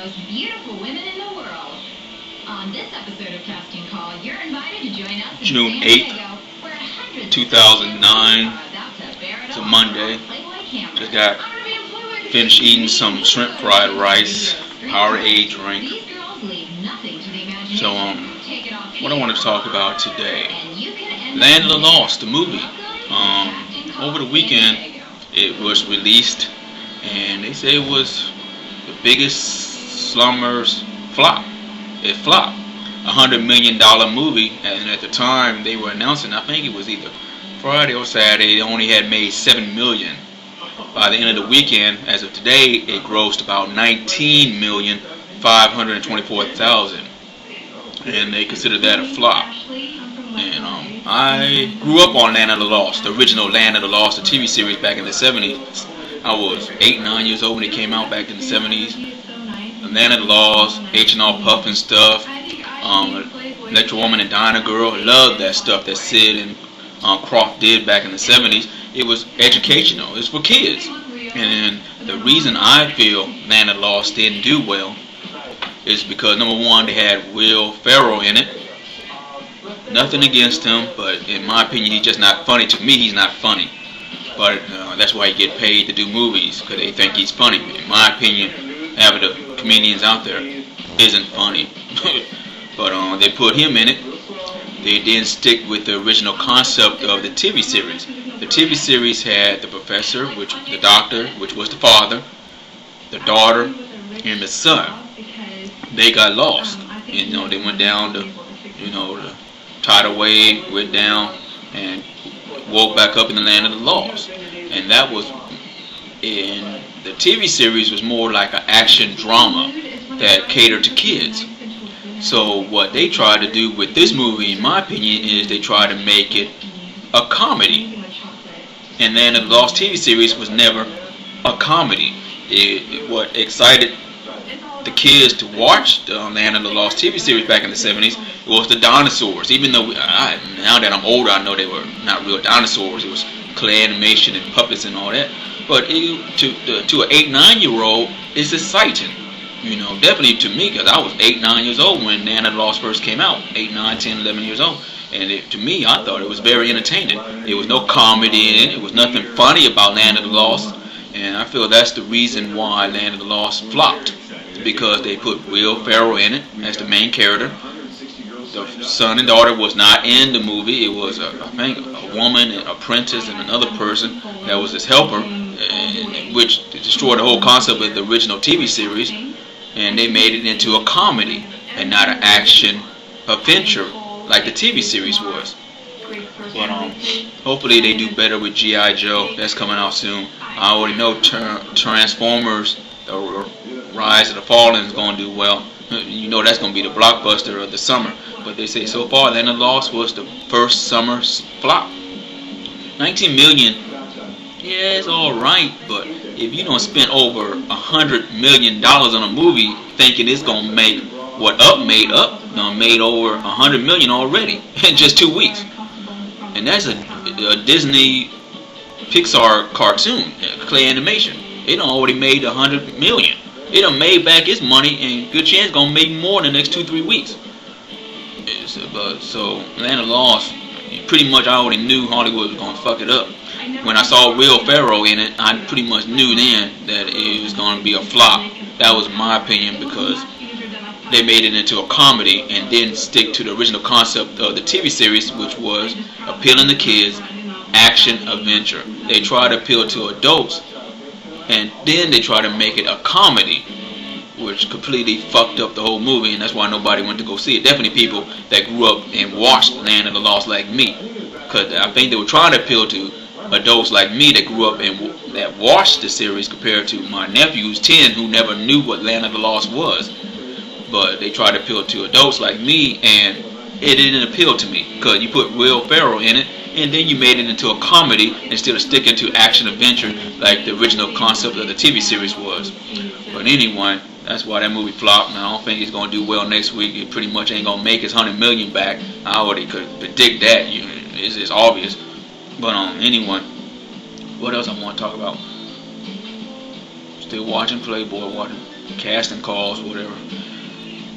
most beautiful women in the world. On this episode of Casting Call, you're invited to join us in June San 8th, Diego, where hundreds 2009. It's a Monday. Just got finished eating some shrimp fried rice, Powerade drink. So, what I want to talk about today, Land of the Lost, the movie. Over the weekend, it was released, and they say it was the biggest slummers flop. It flopped. $100 million movie, and at the time they were announcing, I think it was either Friday or Saturday, they only had made $7 million. By the end of the weekend, as of today, it grossed about $19,524,000, and they consider that a flop. And I grew up on Land of the Lost, the original Land of the Lost, the TV series back in the 70s. I was 8, 9 years old when it came out back in the 70s. Land of the Lost, H&R Puff and stuff, Electro Woman and Dinah Girl. I loved that stuff that Sid and Croft did back in the 70s. It was educational. It was for kids. And the reason I feel Land of the Lost didn't do well is because, number one, they had Will Ferrell in it. Nothing against him, but in my opinion, he's just not funny. To me, he's not funny. But that's why he get paid to do movies, because they think he's funny. In my opinion, having the comedians out there isn't funny. But they put him in it. They didn't stick with the original concept of the TV series. The TV series had the professor, the doctor, which was the father, the daughter, and the son. They got lost. They went down the tidal wave, went down, and woke back up in the Land of the Lost. And that was in the TV series was more like an action drama that catered to kids. So what they tried to do with this movie, in my opinion, is they tried to make it a comedy. And Land of the Lost TV series was never a comedy. What excited the kids to watch the Land of the Lost TV series back in the 70s was the dinosaurs. Even though now that I'm older, I know they were not real dinosaurs. It was clay animation and puppets and all that. But to an 8, 9-year-old, it's exciting. Definitely to me, because I was 8, 9 years old when Land of the Lost first came out. 8, 9, 10, 11 years old. And to me, I thought it was very entertaining. There was no comedy in it. It was nothing funny about Land of the Lost. And I feel that's the reason why Land of the Lost flopped. Because they put Will Ferrell in it as the main character. The son and daughter was not in the movie. It was, I think, a woman, an apprentice, and another person that was his helper, which destroyed the whole concept of the original TV series. And they made it into a comedy and not an action adventure like the TV series was. But hopefully they do better with G.I. Joe. That's coming out soon. I already know Transformers, the Rise of the Fallen, is going to do well. That's going to be the blockbuster of the summer. But they say so far Land of the Lost was the first summer flop. 19 million, yeah, it's alright, but if you don't spend over $100 million on a movie thinking it's going to make what Up made over $100 million already in just 2 weeks. And that's a Disney Pixar cartoon, clay animation. It done already made $100 million. It done made back its money, and good chance gonna make more in the next 2-3 weeks. So Land of the Lost, pretty much I already knew Hollywood was gonna fuck it up. When I saw Will Ferrell in it, I pretty much knew then that it was gonna be a flop. That was my opinion, because they made it into a comedy and didn't stick to the original concept of the TV series, which was appealing to kids, action, adventure. They tried to appeal to adults, and then they tried to make it a comedy, which completely fucked up the whole movie, and that's why nobody went to go see it. Definitely people that grew up and watched Land of the Lost like me, because I think they were trying to appeal to adults like me that grew up and that watched the series, compared to my nephew who's 10 who never knew what Land of the Lost was. But they tried to appeal to adults like me, and it didn't appeal to me, because you put Will Ferrell in it, and then you made it into a comedy instead of sticking to action adventure like the original concept of the TV series was. But anyway, that's why that movie flopped, and I don't think it's going to do well next week. It pretty much ain't going to make its $100 million back. I already could predict that. It's obvious. But anyway, what else I want to talk about? Still watching Playboy, watching casting calls or whatever.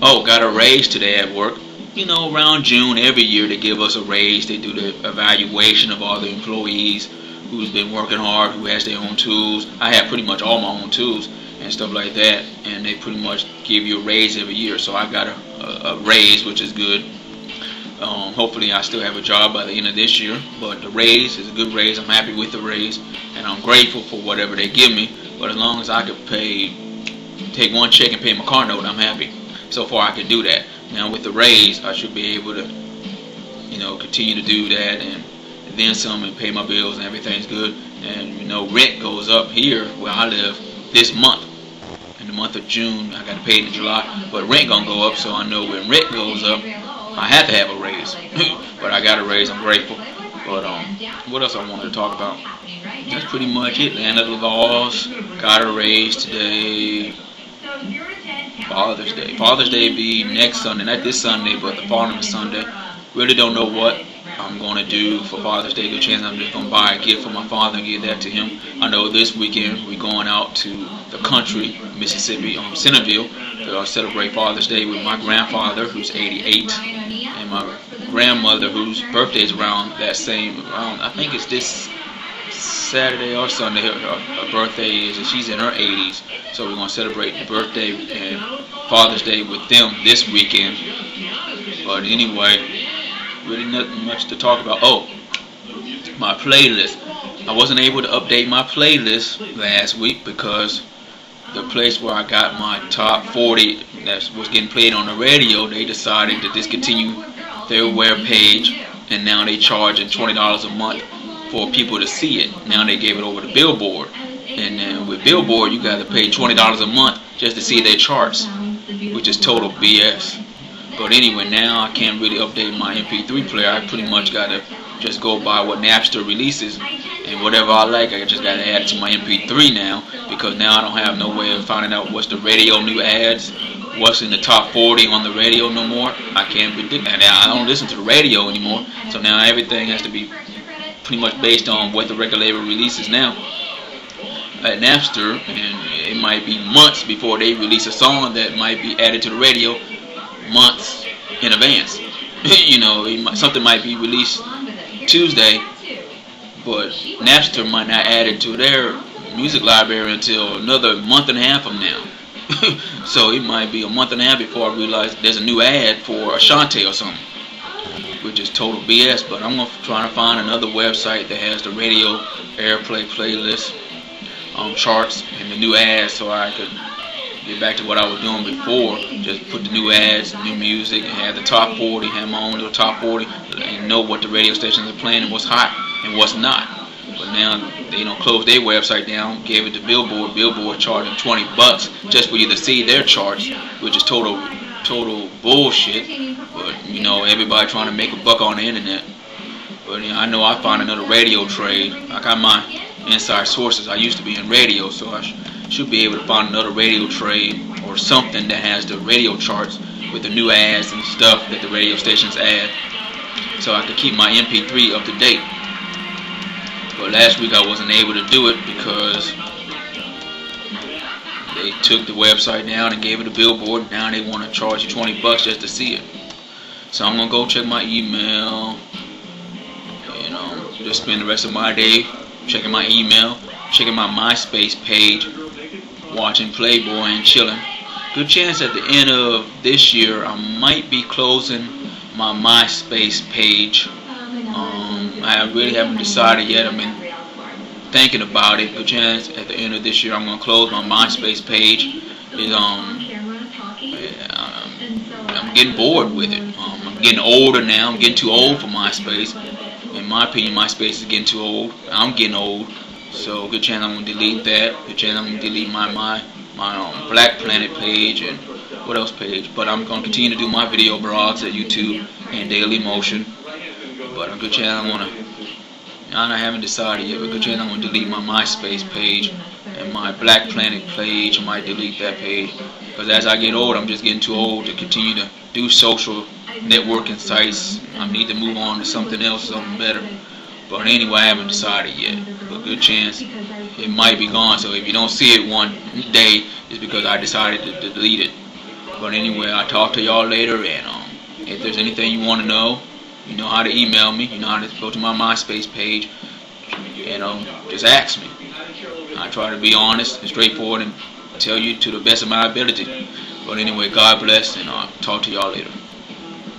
Oh, got a raise today at work. You know, around June every year they give us a raise. They do the evaluation of all the employees who's been working hard, who has their own tools. I have pretty much all my own tools and stuff like that, and they pretty much give you a raise every year. So I got a raise, which is good. Hopefully I still have a job by the end of this year, but the raise is a good raise. I'm happy with the raise, and I'm grateful for whatever they give me. But as long as I could take one check and pay my car note, I'm happy. So far I can do that. Now with the raise, I should be able to, continue to do that and then some and pay my bills and everything's good. And rent goes up here where I live this month. In the month of June, I got to pay it in July, but rent gonna go up, so I know when rent goes up, I have to have a raise. But I got a raise, I'm grateful. But what else I wanted to talk about? That's pretty much it. Land of the Lost, got a raise today. Father's Day. Father's Day be next Sunday, not this Sunday, but the following Sunday. Really don't know what I'm going to do for Father's Day. Good chance I'm just going to buy a gift for my father and give that to him. I know this weekend we're going out to the country, Mississippi, Centerville, to celebrate Father's Day with my grandfather, who's 88, and my grandmother, whose birthday is around I think it's this Saturday or Sunday. Her birthday is, and she's in her 80s. So we're going to celebrate the birthday and Father's Day with them this weekend. But anyway, really nothing much to talk about. Oh, my playlist. I wasn't able to update my playlist last week because the place where I got my top 40 that was getting played on the radio, they decided to discontinue their web page, and now they charging $20 a month for people to see it. Now they gave it over to Billboard, and then with Billboard you got to pay $20 a month just to see their charts, which is total BS. But anyway, now I can't really update my MP3 player. I pretty much got to just go by what Napster releases, and whatever I like, I just got to add it to my MP3 now, because now I don't have no way of finding out what's the radio new ads, what's in the top 40 on the radio no more. I can't predict that. Now I don't listen to the radio anymore, so now everything has to be pretty much based on what the record label releases now at Napster, and it might be months before they release a song that might be added to the radio, months in advance. Something might be released Tuesday, but Napster might not add it to their music library until another month and a half from now. So it might be a month and a half before I realize there's a new ad for Ashanti or something, which is total BS. But I'm going to try to find another website that has the radio airplay playlist charts and the new ads, so I could get back to what I was doing before. Just put the new ads, new music, and have the top 40, have my own little top 40, and know what the radio stations are playing and what's hot and what's not. But now they close their website down, gave it to Billboard. Billboard charging $20 just for you to see their charts, which is total bullshit. But everybody trying to make a buck on the internet. But I know I find another radio trade. I got my inside sources. I used to be in radio, so I should be able to find another radio trade or something that has the radio charts with the new ads and stuff that the radio stations add, so I could keep my MP3 up to date. But last week I wasn't able to do it because they took the website down and gave it to Billboard. Now they want to charge you $20 just to see it. So I'm gonna go check my email. Just spend the rest of my day checking my email, checking my MySpace page, watching Playboy and chilling. Good chance at the end of this year I might be closing my MySpace page. I really haven't decided yet. I've been thinking about it. Good chance at the end of this year I'm going to close my MySpace page. I'm getting bored with it. I'm getting older now. I'm getting too old for MySpace. In my opinion, MySpace is getting too old. I'm getting old. So good chance I'm going to delete that. Good chance I'm going to delete my Black Planet page and what else page. But I'm going to continue to do my video blogs at YouTube and Daily Motion. But a good chance I haven't decided yet, but a good chance I'm going to delete my MySpace page and my Black Planet page. I might delete that page. Because as I get old, I'm just getting too old to continue to do social networking sites. I need to move on to something else, something better. But anyway, I haven't decided yet. But a good chance it might be gone. So if you don't see it one day, it's because I decided to delete it. But anyway, I'll talk to y'all later, and if there's anything you want to know, you know how to email me. You know how to go to my MySpace page, and just ask me. I try to be honest and straightforward and tell you to the best of my ability. But anyway, God bless, and I'll talk to y'all later.